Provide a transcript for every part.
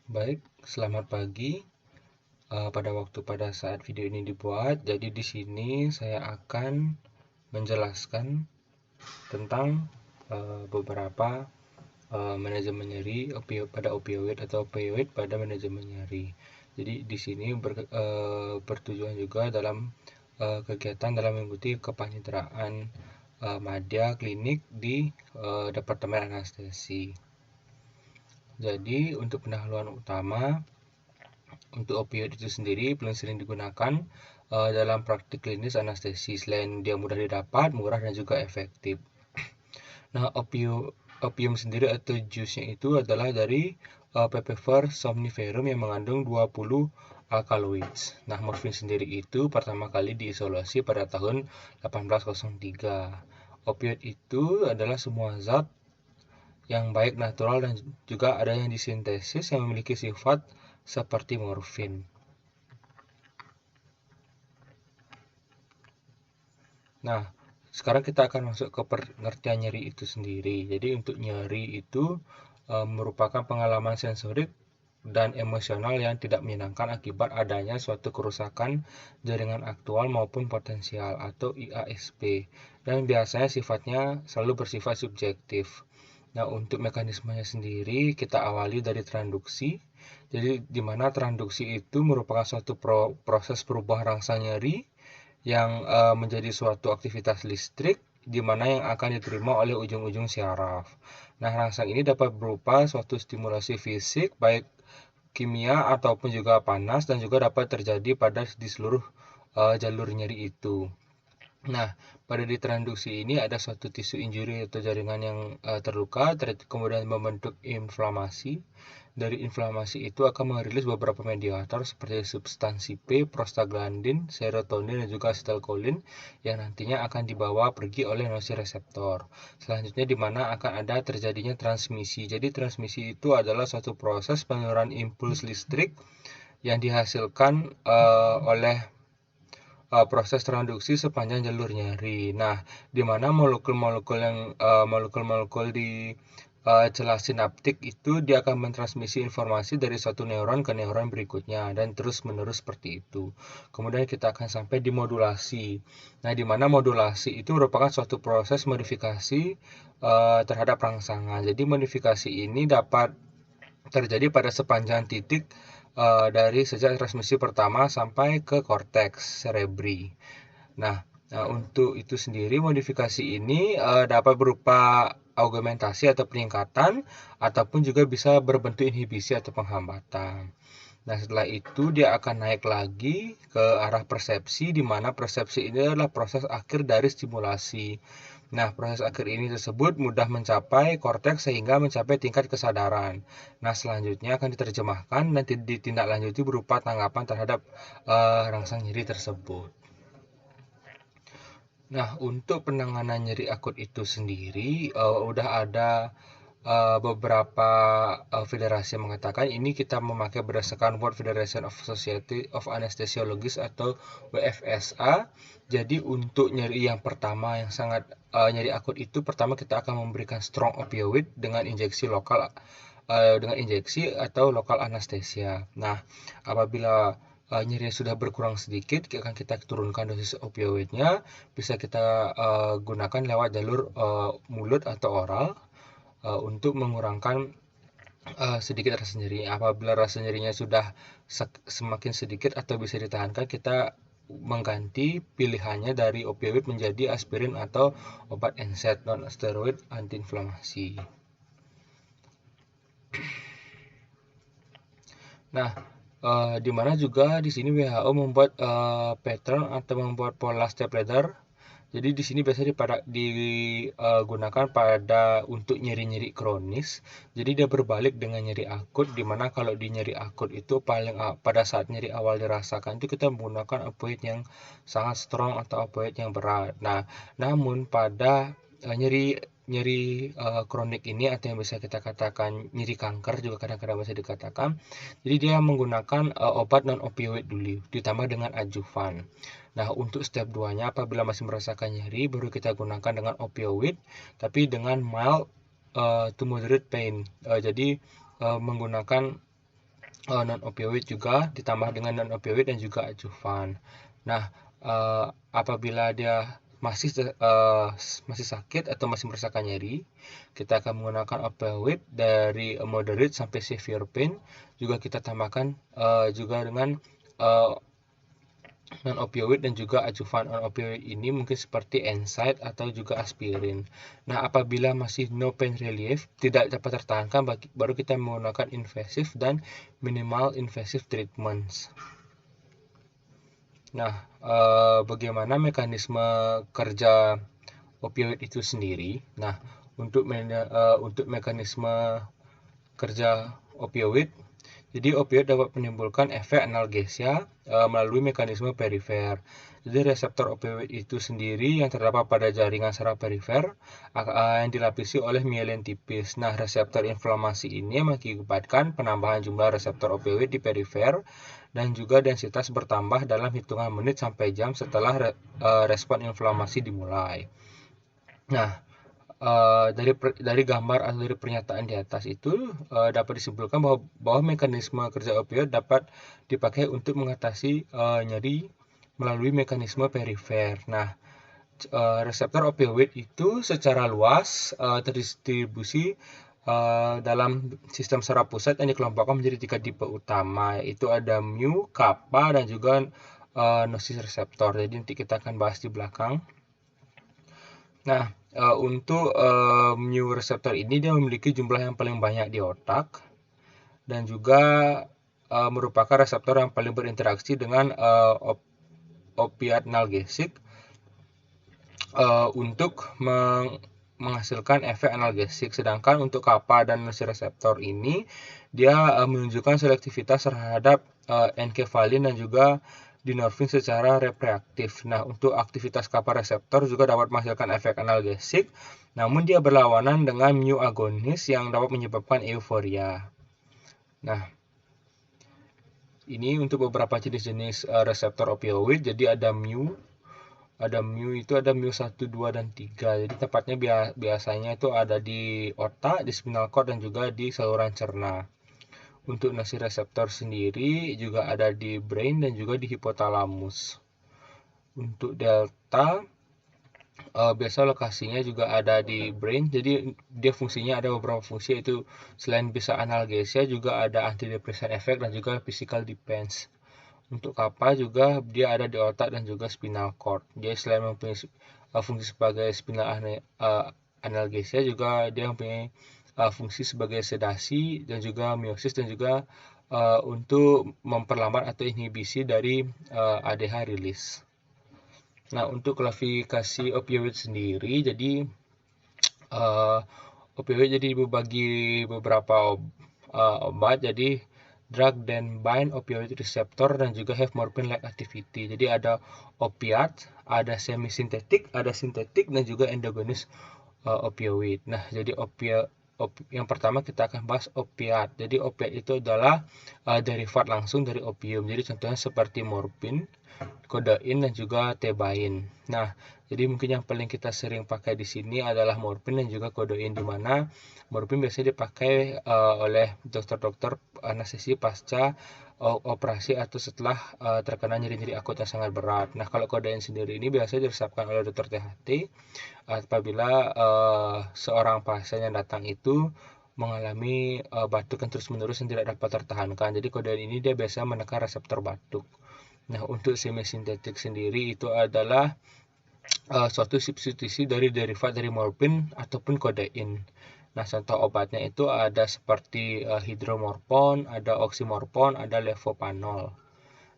Baik, selamat pagi. Pada saat video ini dibuat, jadi di sini saya akan menjelaskan tentang beberapa manajemen nyeri pada opioid atau opioid pada manajemen nyeri. Jadi di sini bertujuan juga dalam kegiatan dalam mengikuti kepaniteraan madya klinik di Departemen Anestesi. Jadi untuk pendahuluan utama, untuk opioid itu sendiri paling sering digunakan dalam praktik klinis anestesi. Selain dia mudah didapat, murah dan juga efektif. Nah, opium sendiri atau jusnya itu adalah dari Papaver somniferum yang mengandung 20 alkaloids. Nah, morfin sendiri itu pertama kali diisolasi pada tahun 1803. Opioid itu adalah semua zat yang baik natural dan juga ada yang disintesis yang memiliki sifat seperti morfin. Nah, sekarang kita akan masuk ke pengertian nyeri itu sendiri. Jadi untuk nyeri itu merupakan pengalaman sensorik dan emosional yang tidak menyenangkan akibat adanya suatu kerusakan jaringan aktual maupun potensial atau IASP, dan biasanya sifatnya selalu bersifat subjektif. Nah, untuk mekanismenya sendiri kita awali dari tranduksi. Jadi di mana tranduksi itu merupakan suatu proses perubahan rangsa nyeri yang menjadi suatu aktivitas listrik di mana yang akan diterima oleh ujung-ujung syaraf. Nah, rangsang ini dapat berupa suatu stimulasi fisik baik kimia ataupun juga panas, dan juga dapat terjadi pada di seluruh jalur nyeri itu. Nah, pada ditranduksi ini ada suatu tisu injuri atau jaringan yang terluka, kemudian membentuk inflamasi. Dari inflamasi itu akan merilis beberapa mediator seperti substansi P, prostaglandin, serotonin, dan juga asetilkolin yang nantinya akan dibawa pergi oleh nosireseptor. Selanjutnya di mana akan ada terjadinya transmisi. Jadi transmisi itu adalah suatu proses penyaluran impuls listrik yang dihasilkan oleh proses tranduksi sepanjang jalur nyeri. Nah, di mana molekul-molekul di celah sinaptik itu dia akan mentransmisi informasi dari satu neuron ke neuron berikutnya dan terus-menerus seperti itu. Kemudian kita akan sampai di modulasi. Nah, di mana modulasi itu merupakan suatu proses modifikasi terhadap rangsangan. Jadi modifikasi ini dapat terjadi pada sepanjang titik dari sejak transmisi pertama sampai ke korteks cerebri. Nah, untuk itu sendiri modifikasi ini dapat berupa augmentasi atau peningkatan ataupun juga bisa berbentuk inhibisi atau penghambatan. Nah, setelah itu dia akan naik lagi ke arah persepsi, di mana persepsi ini adalah proses akhir dari stimulasi. Nah, proses akhir ini tersebut mudah mencapai korteks sehingga mencapai tingkat kesadaran. Nah, selanjutnya akan diterjemahkan dan ditindaklanjuti berupa tanggapan terhadap rangsang nyeri tersebut. Nah, untuk penanganan nyeri akut itu sendiri, udah ada beberapa federasi yang mengatakan ini kita memakai berdasarkan World Federation of Society of Anesthesiologists atau WFSA. Jadi untuk nyeri yang pertama yang sangat nyeri akut itu, pertama kita akan memberikan strong opioid dengan injeksi lokal atau lokal anestesia. Nah, apabila nyeri sudah berkurang sedikit, akan kita turunkan dosis opioidnya. Bisa kita gunakan lewat jalur mulut atau oral untuk mengurangkan sedikit rasa nyeri. Apabila rasa nyerinya sudah semakin sedikit atau bisa ditahankan, kita mengganti pilihannya dari opioid menjadi aspirin atau obat NSAID, non steroid antiinflamasi. Nah, di mana juga di sini WHO membuat pattern atau membuat pola step ladder. Jadi di sini biasanya digunakan pada untuk nyeri-nyeri kronis. Jadi dia berbalik dengan nyeri akut, di mana kalau di nyeri akut itu pada saat nyeri awal dirasakan itu kita menggunakan opioid yang sangat strong atau opioid yang berat. Nah, namun pada nyeri kronik ini atau yang bisa kita katakan nyeri kanker juga kadang-kadang bisa dikatakan. Jadi dia menggunakan obat non opioid dulu ditambah dengan adjuvan. Nah, untuk step 2-nya apabila masih merasakan nyeri baru kita gunakan dengan opioid tapi dengan mild to moderate pain. Jadi menggunakan non-opioid juga ditambah dengan non-opioid dan juga adjuvan. Nah, apabila dia masih sakit atau masih merasakan nyeri, kita akan menggunakan opioid dari moderate sampai severe pain. Juga kita tambahkan juga dengan non-opioid dan juga adjuvan non-opioid ini mungkin seperti NSAID atau juga aspirin. Nah, apabila masih no pain relief, tidak dapat tertahankan, baru kita menggunakan invasive dan minimal invasive treatments. Nah, bagaimana mekanisme kerja opioid itu sendiri? Nah, untuk mekanisme kerja opioid, jadi opioid dapat menimbulkan efek analgesia melalui mekanisme perifer. Jadi reseptor opioid itu sendiri yang terdapat pada jaringan saraf perifer yang dilapisi oleh mielin tipis. Nah, reseptor inflamasi ini mengakibatkan penambahan jumlah reseptor opioid di perifer dan juga densitas bertambah dalam hitungan menit sampai jam setelah respon inflamasi dimulai. Nah, dari gambar atau dari pernyataan di atas itu dapat disimpulkan bahwa mekanisme kerja opioid dapat dipakai untuk mengatasi nyeri melalui mekanisme perifer. Nah, reseptor opioid itu secara luas terdistribusi dalam sistem saraf pusat yang dikelompokkan menjadi 3 tipe utama, yaitu ada mu, kappa, dan juga nociceptor. Jadi nanti kita akan bahas di belakang. Nah, untuk mu reseptor ini dia memiliki jumlah yang paling banyak di otak dan juga merupakan reseptor yang paling berinteraksi dengan opiat analgesik untuk menghasilkan efek analgesik. Sedangkan untuk kappa dan nociceptor ini dia menunjukkan selektivitas terhadap enkefalin dan juga dinorfin secara repreaktif. Nah, untuk aktivitas kappa reseptor juga dapat menghasilkan efek analgesik, namun dia berlawanan dengan mu agonis yang dapat menyebabkan euforia. Nah, ini untuk beberapa jenis-jenis reseptor opioid. Jadi ada mu itu ada mu 1, 2, dan 3. Jadi tepatnya biasanya itu ada di otak, di spinal cord, dan juga di saluran cerna. Untuk nociceptor sendiri juga ada di brain dan juga di hipotalamus. Untuk delta biasa lokasinya juga ada di brain. Jadi dia fungsinya ada beberapa fungsi, yaitu selain bisa analgesia juga ada antidepresan efek dan juga physical defense. Untuk kappa juga dia ada di otak dan juga spinal cord. Dia selain mempunyai fungsi sebagai spinal analgesia, juga dia mempunyai fungsi sebagai sedasi dan juga miosis dan juga untuk memperlambat atau inhibisi dari ADH release. Nah, untuk klasifikasi opioid sendiri, jadi opioid jadi dibagi beberapa obat. Jadi drug then bind opioid receptor dan juga have morphine-like activity. Jadi ada opiat, ada semi-sintetik, ada sintetik, dan juga endogenous opioid. Nah, jadi yang pertama kita akan bahas opiat. Jadi opiat itu adalah derivat langsung dari opium. Jadi contohnya seperti morfin, kodein, dan juga tebain. Nah, jadi mungkin yang paling kita sering pakai di sini adalah morfin dan juga kodein, di mana morfin biasanya dipakai oleh dokter-dokter anestesi pasca operasi atau setelah terkena nyeri-nyeri akut yang sangat berat. Nah, kalau kodein sendiri ini biasanya diresepkan oleh dokter THT apabila seorang pasien yang datang itu mengalami batuk yang terus-menerus yang tidak dapat tertahankan. Jadi kodein ini dia biasa menekan reseptor batuk. Nah, untuk semi-sintetik sendiri itu adalah suatu substitusi dari derivat dari morfin ataupun kodein. Nah, contoh obatnya itu ada seperti hidromorphon, ada oksimorphon, ada levopanol.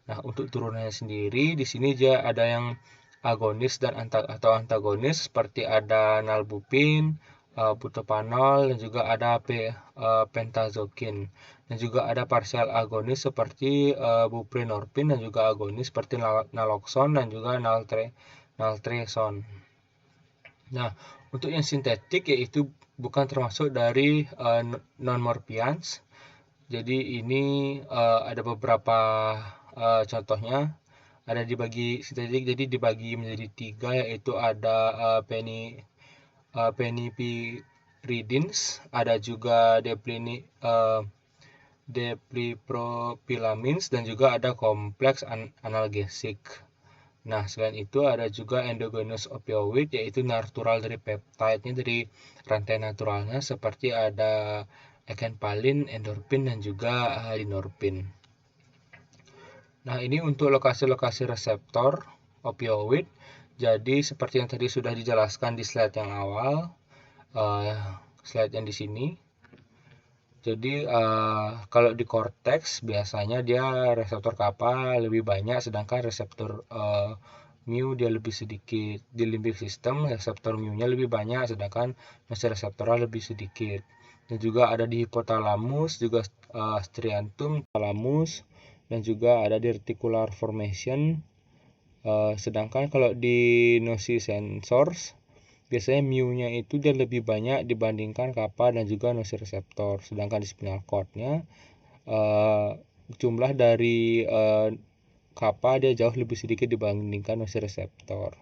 Nah, untuk turunannya sendiri di sini dia ada yang agonis dan atau antagonis seperti ada nalbupin, butopanol, dan juga ada pentazokin. Dan juga ada partial agonis seperti buprenorfin, dan juga agonis seperti naloxon dan juga naltrexone. Nah, untuk yang sintetik yaitu bukan termasuk dari non-morphians. Jadi ini ada beberapa contohnya. Ada dibagi sintetik, jadi dibagi menjadi 3, yaitu ada penipiridins, ada juga dipropilamins, dan juga ada kompleks analgesik. Nah, selain itu ada juga endogenous opioid, yaitu natural dari peptide-nya, dari rantai naturalnya, seperti ada eckenpalin, endorfin, dan juga dinorfin. Nah, ini untuk lokasi-lokasi reseptor opioid. Jadi seperti yang tadi sudah dijelaskan di slide yang awal, slide yang di sini. Jadi kalau di korteks biasanya dia reseptor kappa lebih banyak, sedangkan reseptor mu dia lebih sedikit. Di limbik system reseptor mu-nya lebih banyak, sedangkan nociceptornya lebih sedikit. Dan juga ada di hipotalamus, juga striatum thalamus, dan juga ada di reticular formation. Sedangkan kalau di nociceptors biasanya mu-nya itu dia lebih banyak dibandingkan kappa dan juga nociceptor. Sedangkan di spinal cord-nya jumlah dari kappa dia jauh lebih sedikit dibandingkan nociceptor.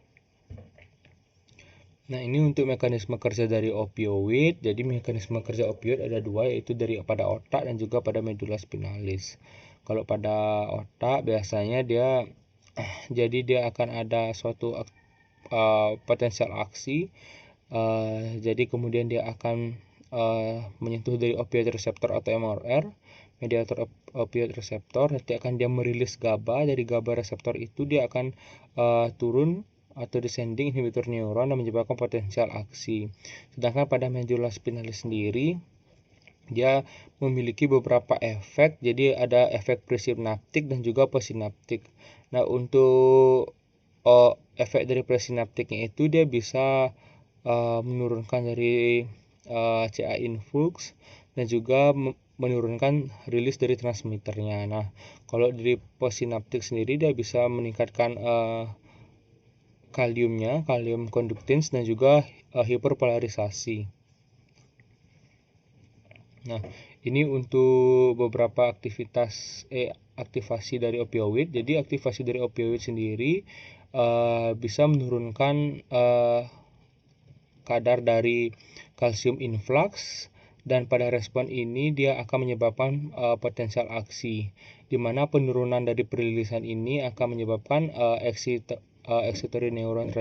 Nah, ini untuk mekanisme kerja dari opioid. Jadi mekanisme kerja opioid ada dua, yaitu pada otak dan juga pada medula spinalis. Kalau pada otak biasanya dia akan ada suatu potensial aksi, jadi kemudian dia akan menyentuh dari opioid receptor atau MRR, mediator opioid receptor. Nanti akan dia merilis GABA. Dari GABA reseptor itu dia akan turun atau descending inhibitor neuron dan menyebabkan potensial aksi. Sedangkan pada medula spinalis sendiri dia memiliki beberapa efek. Jadi ada efek presinaptik dan juga postsinaptik. Nah, untuk efek dari presinaptiknya itu dia bisa menurunkan dari CA influx dan juga menurunkan rilis dari transmitternya. Nah, kalau dari postsinaptik sendiri dia bisa meningkatkan kalium conductance, dan juga hiperpolarisasi. Nah, ini untuk beberapa aktivasi dari opioid. Jadi aktivasi dari opioid sendiri bisa menurunkan kadar dari kalsium influx, dan pada respon ini dia akan menyebabkan potensial aksi, di mana penurunan dari perilisan ini akan menyebabkan excitatory neuron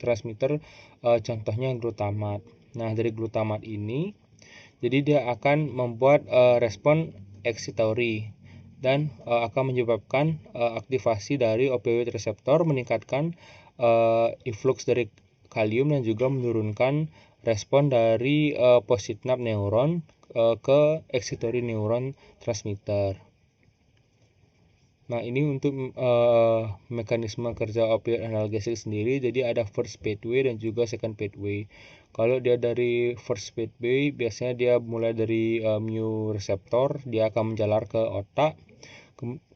transmitter, contohnya glutamat. Nah, dari glutamat ini jadi dia akan membuat respon excitatory dan akan menyebabkan aktivasi dari opioid reseptor, meningkatkan influx dari kalium dan juga menurunkan respon dari postsynaptic neuron ke excitatory neuron transmitter. Nah, ini untuk mekanisme kerja opioid analgesik sendiri. Jadi ada first pathway dan juga second pathway. Kalau dia dari first pathway, biasanya dia mulai dari mu reseptor, dia akan menjalar ke otak.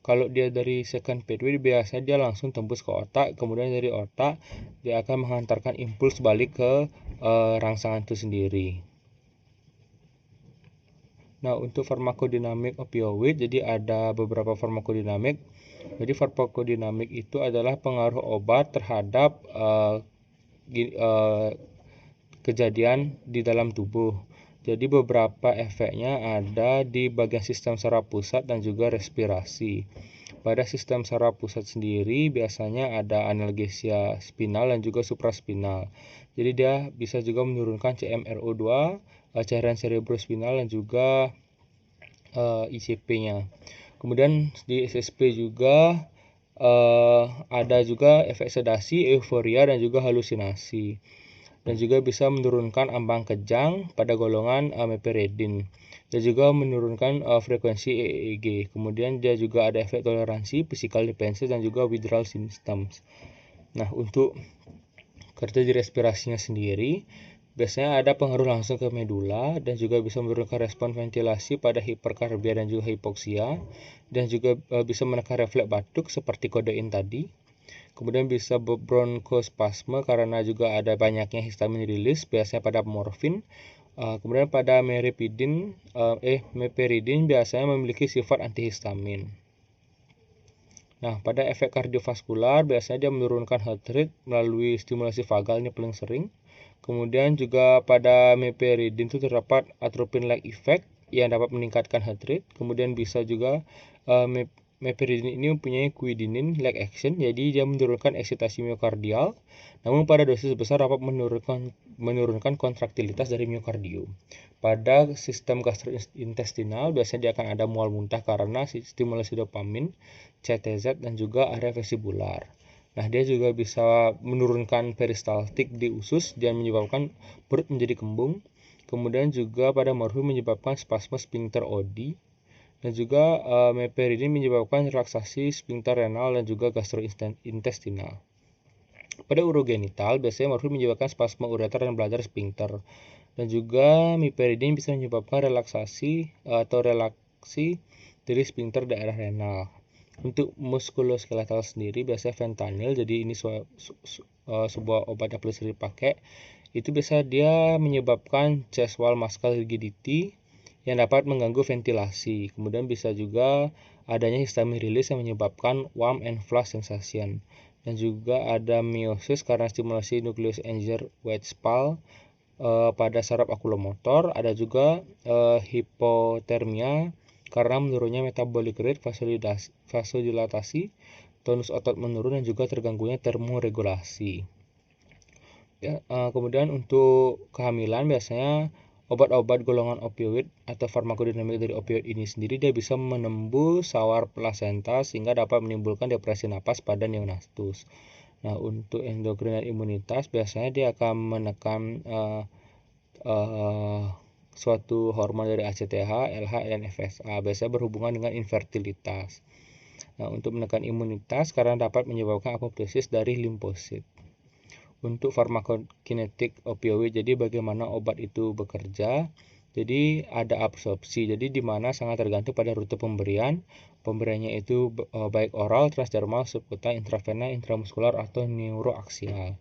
Kalau dia dari second pathway, biasanya dia langsung tembus ke otak. Kemudian dari otak dia akan menghantarkan impuls balik ke rangsangan itu sendiri. Nah, untuk farmakodinamik opioid, jadi ada beberapa farmakodinamik. Jadi farmakodinamik itu adalah pengaruh obat terhadap kejadian di dalam tubuh. Jadi beberapa efeknya ada di bagian sistem saraf pusat dan juga respirasi. Pada sistem saraf pusat sendiri biasanya ada analgesia spinal dan juga supraspinal. Jadi dia bisa juga menurunkan CMRO2, cairan cerebrospinal, dan juga ICP-nya. Kemudian di SSP juga ada juga efek sedasi, euforia, dan juga halusinasi. Dan juga bisa menurunkan ambang kejang pada golongan meperidin. Dan juga menurunkan frekuensi EEG. Kemudian dia juga ada efek toleransi, physical dependence, dan juga withdrawal symptoms. Nah, untuk kerja di respirasinya sendiri, biasanya ada pengaruh langsung ke medula dan juga bisa menurunkan respon ventilasi pada hiperkarbia dan juga hipoksia, dan juga bisa menekan refleks batuk seperti kodein tadi. Kemudian bisa bronkospasme karena juga ada banyaknya histamin rilis, biasanya pada morfin. Kemudian pada meperidin biasanya memiliki sifat antihistamin. Nah, pada efek kardiovaskular biasanya dia menurunkan heart rate melalui stimulasi vagal, ini paling sering. Kemudian juga pada meperidin itu terdapat atropine-like effect, yang dapat meningkatkan heart rate. Kemudian bisa juga meperidine ini mempunyai quinidine like action, jadi dia menurunkan eksitasi miokardial, namun pada dosis besar dapat menurunkan kontraktilitas dari miokardium. Pada sistem gastrointestinal biasanya dia akan ada mual muntah karena stimulasi dopamin, CTZ, dan juga area vestibular. Nah, dia juga bisa menurunkan peristaltik di usus dan menyebabkan perut menjadi kembung. Kemudian juga pada morfin menyebabkan spasme sphincter OD. Dan juga meperidine menyebabkan relaksasi sphincter renal dan juga gastrointestinal. Pada urogenital, biasanya morfin menyebabkan spasme ureter dan bladder sphincter. Dan juga meperidine bisa menyebabkan relaksasi atau relaksi dari sphincter daerah renal. Untuk muskuloskeletal sendiri biasanya fentanyl, jadi ini sebuah obat yang paling sering dipakai. Itu biasa dia menyebabkan chest wall muscle rigidity yang dapat mengganggu ventilasi. Kemudian bisa juga adanya histamine release yang menyebabkan warm and flush sensation. Dan juga ada meiosis karena stimulasi nucleus enger Wetzpal pada saraf okulomotor. Ada juga hipotermia karena menurunnya metabolic rate, vasodilatasi, tonus otot menurun, dan juga terganggunya termoregulasi. Ya, kemudian untuk kehamilan biasanya obat-obat golongan opioid atau farmakodinamik dari opioid ini sendiri dia bisa menembus sawar plasenta sehingga dapat menimbulkan depresi napas pada neonatus. Nah, untuk endokrin dan imunitas biasanya dia akan menekan suatu hormon dari ACTH, LH, dan FSH biasanya berhubungan dengan infertilitas. Nah, untuk menekan imunitas karena dapat menyebabkan apoptosis dari limfosit. Untuk farmakokinetik opioid, jadi bagaimana obat itu bekerja. Jadi ada absorpsi, jadi di mana sangat tergantung pada rute pemberian. Pemberiannya itu baik oral, transdermal, subkutan, intravena, intramuskular, atau neuroaksial.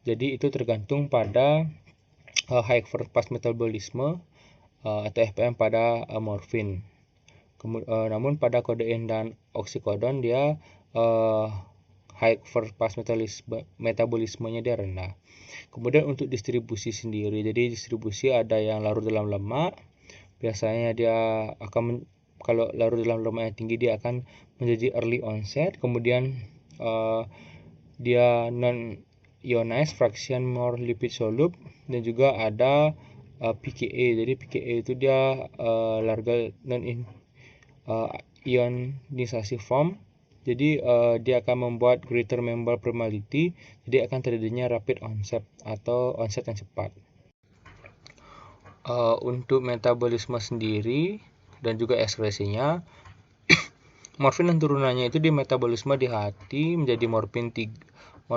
Jadi itu tergantung pada high fast metabolisme atau FPM pada morfin. Namun pada kodein dan oksikodon dia high fast metabolismenya dia rendah. Kemudian untuk distribusi sendiri, jadi distribusi ada yang larut dalam lemak. Biasanya dia akan kalau larut dalam lemak yang tinggi dia akan menjadi early onset. Kemudian dia non ionized fraction more lipid soluble, dan juga ada pKa. Jadi pKa itu dia larval non ionisasi form. Jadi dia akan membuat greater membrane permeability, jadi akan terjadinya rapid onset atau onset yang cepat. Untuk metabolisme sendiri dan juga ekskresinya, morfin dan turunannya itu di metabolisme di hati menjadi morfin 3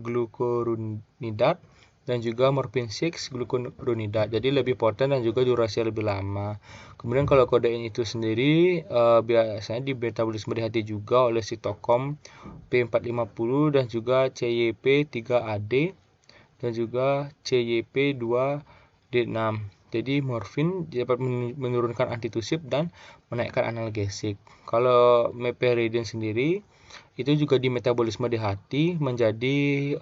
glukuronidat dan juga morfin 6 glukuronidat, jadi lebih poten dan juga durasi lebih lama. Kemudian kalau kodein itu sendiri biasanya di metabolisme di hati juga oleh sitokom P450 dan juga CYP3AD dan juga CYP2D6. Jadi morfin dapat menurunkan antitusif dan menaikkan analgesik. Kalau meperidine sendiri itu juga di metabolisme di hati menjadi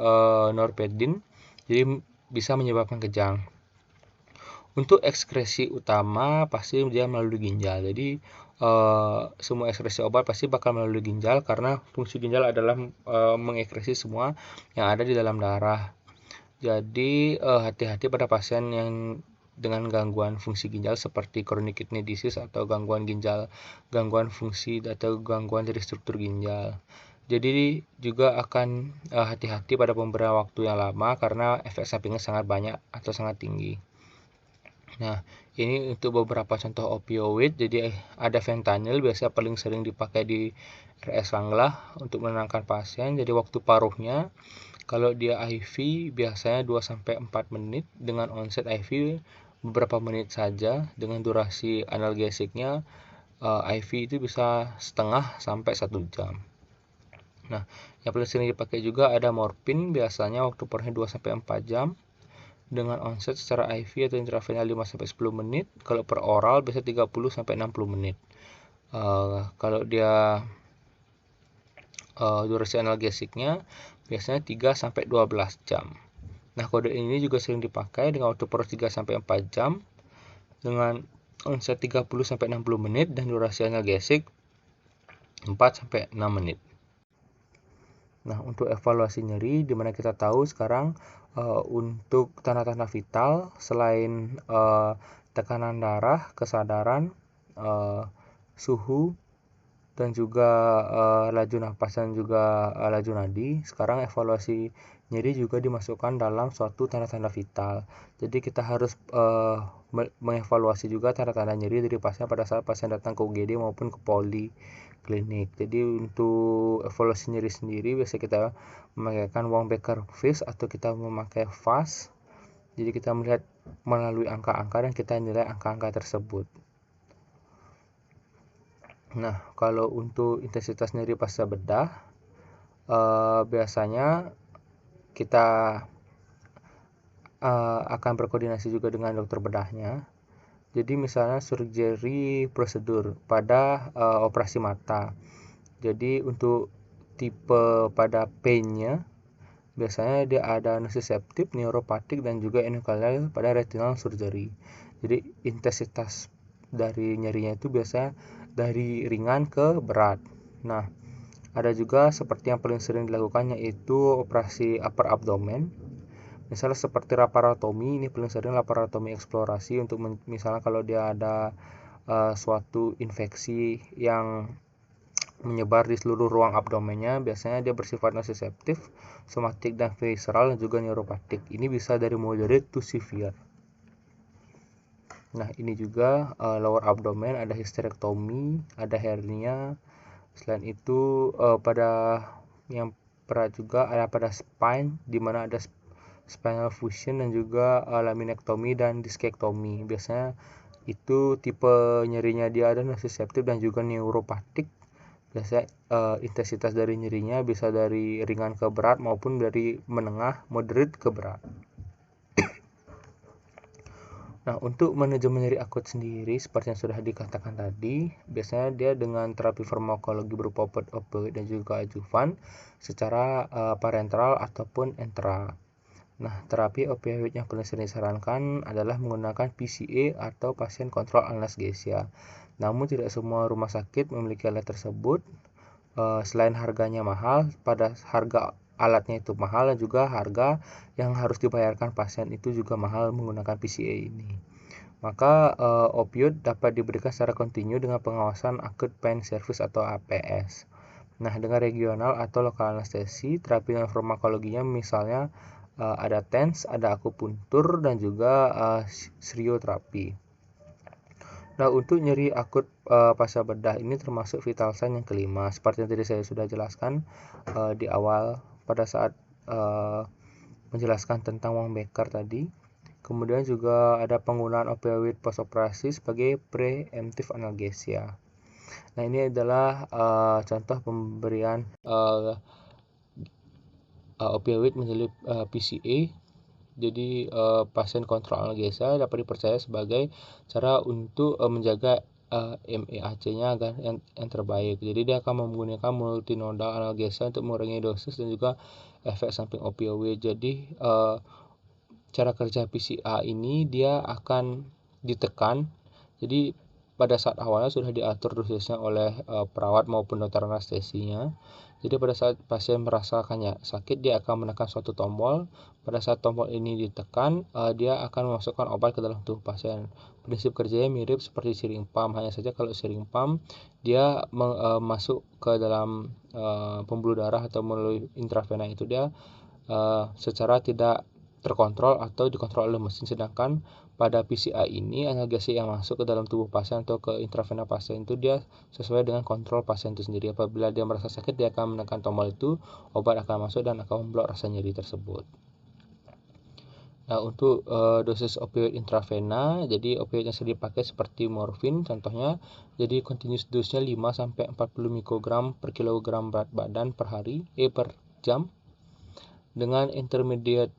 norepinephrine, jadi bisa menyebabkan kejang. Untuk ekskresi utama pasti dia melalui ginjal. Jadi semua ekskresi obat pasti bakal melalui ginjal karena fungsi ginjal adalah mengekskresi semua yang ada di dalam darah. Jadi hati-hati pada pasien yang dengan gangguan fungsi ginjal seperti chronic kidney disease atau gangguan fungsi atau gangguan dari struktur ginjal. Jadi juga akan hati-hati pada pemberian waktu yang lama karena efek sampingnya sangat banyak atau sangat tinggi. Nah, ini untuk beberapa contoh opioid. Jadi ada fentanyl, biasanya paling sering dipakai di RS Sanglah untuk menenangkan pasien. Jadi waktu paruhnya kalau dia IV biasanya 2-4 menit dengan onset IV beberapa menit saja, dengan durasi analgesiknya IV itu bisa setengah sampai 1 jam. Nah, yang paling sering dipakai juga ada morfin, biasanya waktu paruhnya 2-4 jam dengan onset secara IV atau intravena 5-10 menit. Kalau per oral biasa 30-60 menit. Kalau dia durasi analgesiknya biasanya 3-12 jam. Nah, kode ini juga sering dipakai dengan waktu paruh 3-4 jam dengan onset 30-60 menit dan durasi analgesik 4-6 menit. Nah, untuk evaluasi nyeri, dimana kita tahu sekarang untuk tanda-tanda vital selain tekanan darah, kesadaran, suhu, dan juga laju nafas dan juga laju nadi, sekarang evaluasi nyeri juga dimasukkan dalam suatu tanda-tanda vital. Jadi kita harus mengevaluasi juga tanda-tanda nyeri dari pasien pada saat pasien datang ke UGD maupun ke poliklinik. Jadi untuk evaluasi nyeri sendiri biasa kita memakai Wong-Baker FIS atau kita memakai FAS. Jadi kita melihat melalui angka-angka dan kita nilai angka-angka tersebut. Nah, kalau untuk intensitas nyeri pasca bedah, biasanya kita akan berkoordinasi juga dengan dokter bedahnya. Jadi misalnya surgery prosedur pada operasi mata. Jadi untuk tipe pada pain-nya biasanya dia ada nociceptive, neuropatik, dan juga enucleal pada retinal surgery. Jadi intensitas dari nyerinya itu biasa dari ringan ke berat. Nah, ada juga seperti yang paling sering dilakukan yaitu operasi upper abdomen. Misalnya seperti laparotomi, ini paling sering laparotomi eksplorasi untuk misalnya kalau dia ada suatu infeksi yang menyebar di seluruh ruang abdomennya, biasanya dia bersifat nociceptive, somatik, dan visceral, dan juga neuropatik. Ini bisa dari moderate to severe. Nah, ini juga lower abdomen, ada hysterektomi, ada hernia. Selain itu pada yang berat juga ada pada spine, di mana ada spinal fusion dan juga laminektomi dan diskektomi. Biasanya itu tipe nyerinya dia ada nociceptive dan juga neuropatik. Biasanya intensitas dari nyerinya bisa dari ringan ke berat maupun dari menengah moderate ke berat. Nah, untuk manajemen nyeri akut sendiri seperti yang sudah dikatakan tadi, biasanya dia dengan terapi farmakologi berupa obat-obat dan juga adjuvan secara parenteral ataupun enteral. Nah, terapi opioid yang paling sering disarankan adalah menggunakan PCA atau pasien kontrol analgesia. Namun tidak semua rumah sakit memiliki alat tersebut. Selain harganya mahal, pada harga alatnya itu mahal dan juga harga yang harus dibayarkan pasien itu juga mahal menggunakan PCA ini. Maka opioid dapat diberikan secara kontinu dengan pengawasan acute pain service atau APS. Nah, dengan regional atau lokal anestesi, terapi dengan farmakologinya misalnya ada TENS, ada akupuntur, dan juga serioterapi. Nah, untuk nyeri akut pasca bedah ini termasuk vital sign yang kelima, seperti yang tadi saya sudah jelaskan di awal pada saat menjelaskan tentang Wong-Baker tadi. Kemudian juga ada penggunaan opioid postoperasi sebagai preemptive analgesia. Nah, ini adalah contoh pemberian opioid menyelip PCA. Jadi pasien kontrol analgesia dapat dipercaya sebagai cara untuk menjaga MEAC-nya agar yang terbaik. Jadi dia akan menggunakan multinodal analgesia untuk mengurangi dosis dan juga efek samping opioid. Jadi cara kerja PCA ini dia akan ditekan. Jadi pada saat awalnya sudah diatur dosisnya oleh perawat maupun dokter anestesinya. Jadi pada saat pasien merasakannya sakit, dia akan menekan suatu tombol. Pada saat tombol ini ditekan, dia akan memasukkan obat ke dalam tubuh pasien. Prinsip kerjanya mirip seperti syring pump, hanya saja kalau syring pump dia masuk ke dalam pembuluh darah atau melalui intravena itu dia secara tidak terkontrol atau dikontrol oleh mesin, sedangkan pada PCA ini analgesi yang masuk ke dalam tubuh pasien atau ke intravena pasien itu dia sesuai dengan kontrol pasien itu sendiri. Apabila dia merasa sakit, dia akan menekan tombol itu, obat akan masuk dan akan memblok rasa nyeri tersebut. Nah, untuk dosis opioid intravena, jadi opioid yang sering dipakai seperti morfin contohnya, jadi continuous dose-nya 5-40 mikrogram per kilogram berat badan per hari per jam, dengan intermediate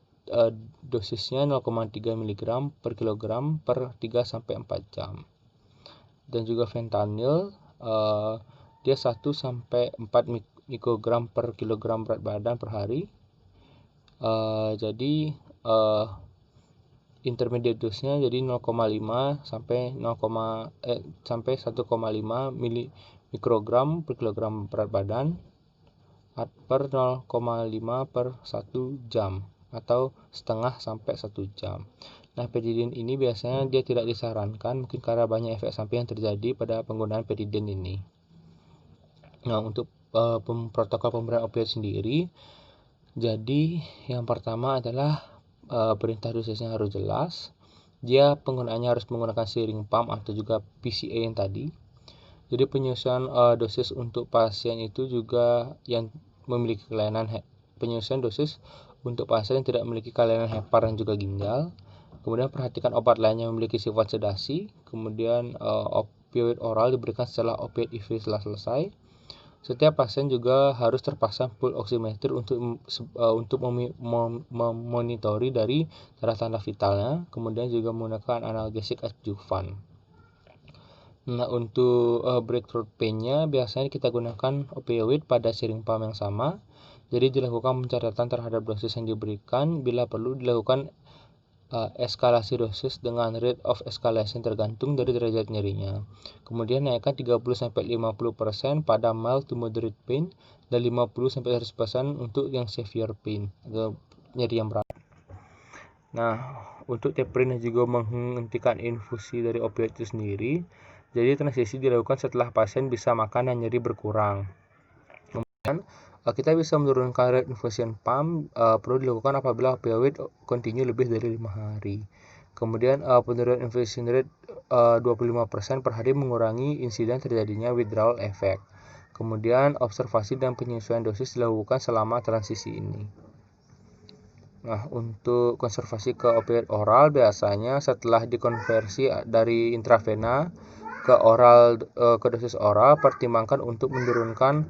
dosisnya 0,3 mg per kilogram per 3-4 jam. Dan juga fentanyl dia 1-4 mikrogram per kilogram berat badan per hari. Jadi intermediate dose-nya jadi 0,5 sampai 1,5 mikrogram per kilogram berat badan per 0,5 per 1 jam atau setengah sampai 1 jam. Nah, petidin ini biasanya dia tidak disarankan mungkin karena banyak efek samping yang terjadi pada penggunaan petidin ini. Nah, untuk protokol pemberian opioid sendiri, jadi yang pertama adalah perintah dosisnya harus jelas. Dia penggunaannya harus menggunakan syringe pump atau juga PCA yang tadi. Jadi penyesuaian dosis untuk pasien itu juga yang memiliki kelainan penyesuaian dosis untuk pasien yang tidak memiliki kelainan hepar dan juga ginjal. Kemudian perhatikan obat lainnya yang memiliki sifat sedasi. Kemudian opioid oral diberikan setelah opioid IV telah selesai. Setiap pasien juga harus terpasang full oximeter untuk memonitori dari tanda-tanda vitalnya, kemudian juga menggunakan analgesik adjuvan. Nah, untuk breakthrough pain-nya biasanya kita gunakan opioid pada syringe pump yang sama. Jadi dilakukan pencatatan terhadap dosis yang diberikan, bila perlu dilakukan eskalasi dosis dengan rate of escalation tergantung dari derajat nyerinya. Kemudian naikkan 30-50% pada mild to moderate pain dan 50-100% untuk yang severe pain atau nyeri yang berat. Nah, untuk tapering dan juga menghentikan infusi dari opioid itu sendiri, jadi transisi dilakukan setelah pasien bisa makan dan nyeri berkurang. Kemudian kita bisa menurunkan rate infusion pump perlu dilakukan apabila opioid continue lebih dari 5 hari. Kemudian penurunan infusion rate 25% per hari mengurangi insiden terjadinya withdrawal effect. Kemudian observasi dan penyesuaian dosis dilakukan selama transisi ini. Nah, untuk konservasi ke opioid oral biasanya setelah dikonversi dari intravena ke oral ke dosis oral, pertimbangkan untuk menurunkan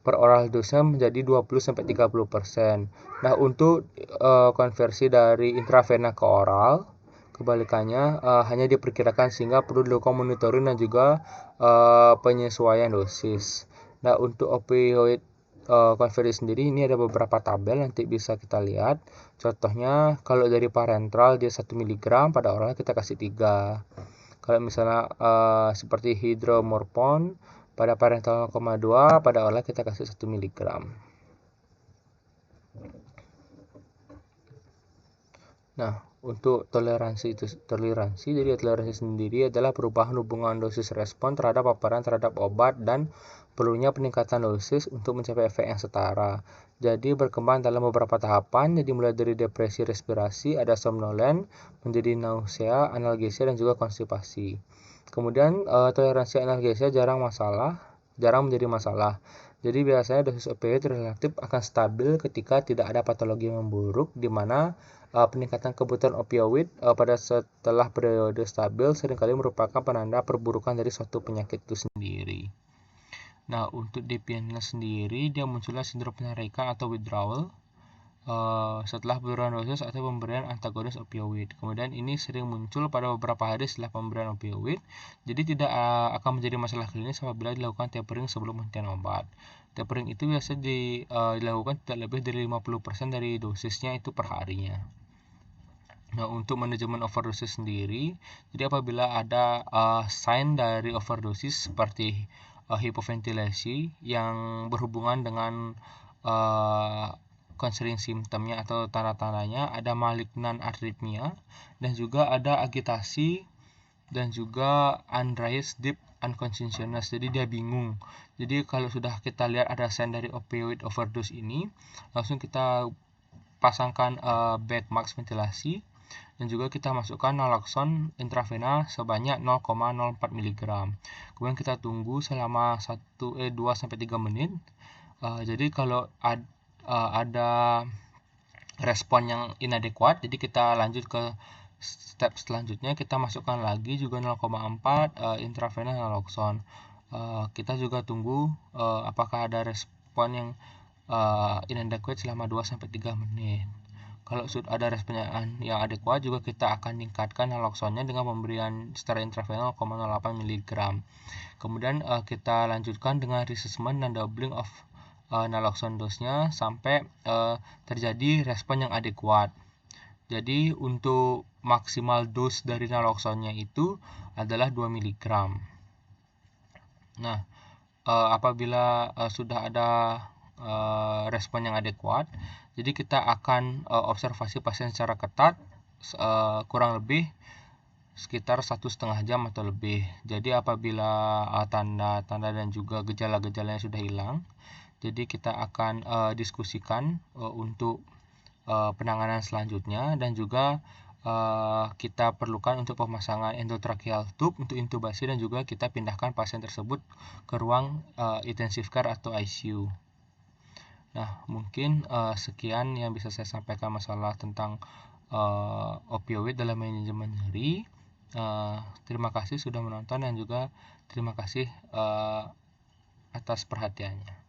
per oral dosnya menjadi 20-30%. Nah, untuk konversi dari intravena ke oral, kebalikannya hanya diperkirakan sehingga perlu dilakukan monitoring dan juga penyesuaian dosis. Nah, untuk opioid konversi sendiri ini ada beberapa tabel nanti bisa kita lihat. Contohnya kalau dari parenteral dia 1 mg, pada oral kita kasih 3. Kalau misalnya seperti hydromorphone pada parenteral 0,2, pada oral kita kasih 1 mg. Nah, untuk toleransi jadi toleransi sendiri adalah perubahan hubungan dosis respon terhadap paparan terhadap obat dan perlunya peningkatan dosis untuk mencapai efek yang setara. Jadi berkembang dalam beberapa tahapan, jadi mulai dari depresi respirasi, ada somnolen, menjadi nausea, analgesia dan juga konstipasi. Kemudian toleransi analgesia jarang menjadi masalah. Jadi biasanya dosis opioid relatif akan stabil ketika tidak ada patologi yang memburuk, di mana peningkatan kebutuhan opioid pada setelah periode stabil seringkali merupakan penanda perburukan dari suatu penyakit itu sendiri. Nah, untuk dependence sendiri dia munculnya sindrom penarikan atau withdrawal setelah penurunan dosis atau pemberian antagonis opioid. Kemudian ini sering muncul pada beberapa hari setelah pemberian opioid. Jadi tidak akan menjadi masalah klinis apabila dilakukan tapering sebelum hentian obat. Tapering itu biasa dilakukan tidak lebih dari 50% dari dosisnya itu per harinya. Nah, untuk manajemen overdosis sendiri, jadi apabila ada sign dari overdosis seperti hipoventilasi yang berhubungan dengan concerning simptomnya atau tanda-tandanya, ada malignan arrhythmia dan juga ada agitasi dan juga unraised deep unconsciousness, jadi dia bingung. Jadi kalau sudah kita lihat ada sign dari opioid overdose ini, langsung kita pasangkan bed max ventilasi dan juga kita masukkan naloxone intravena sebanyak 0,04 mg. Kemudian kita tunggu selama 2-3 menit. Jadi kalau ada respon yang inadekuat, jadi kita lanjut ke step selanjutnya, kita masukkan lagi juga 0,4 intravena naloxone. Kita juga tunggu apakah ada respon yang inadequate selama 2-3 menit. Kalau sudah ada respon yang adekuat, juga kita akan tingkatkan naloxone-nya dengan pemberian secara intravena 0,08 mg. Kemudian kita lanjutkan dengan reassessment dan doubling of naloxone dosnya sampai terjadi respon yang adekuat. Jadi untuk maksimal dos dari naloxone-nya itu adalah 2 mg. Nah, apabila sudah ada respon yang adekuat, jadi kita akan observasi pasien secara ketat, kurang lebih sekitar 1,5 jam atau lebih. Jadi apabila tanda-tanda dan juga gejala-gejalanya sudah hilang, jadi kita akan diskusikan untuk penanganan selanjutnya, dan juga kita perlukan untuk pemasangan endotracheal tube untuk intubasi, dan juga kita pindahkan pasien tersebut ke ruang intensive care atau ICU. Nah, mungkin sekian yang bisa saya sampaikan masalah tentang opioid dalam manajemen nyeri. Terima kasih sudah menonton, dan juga terima kasih atas perhatiannya.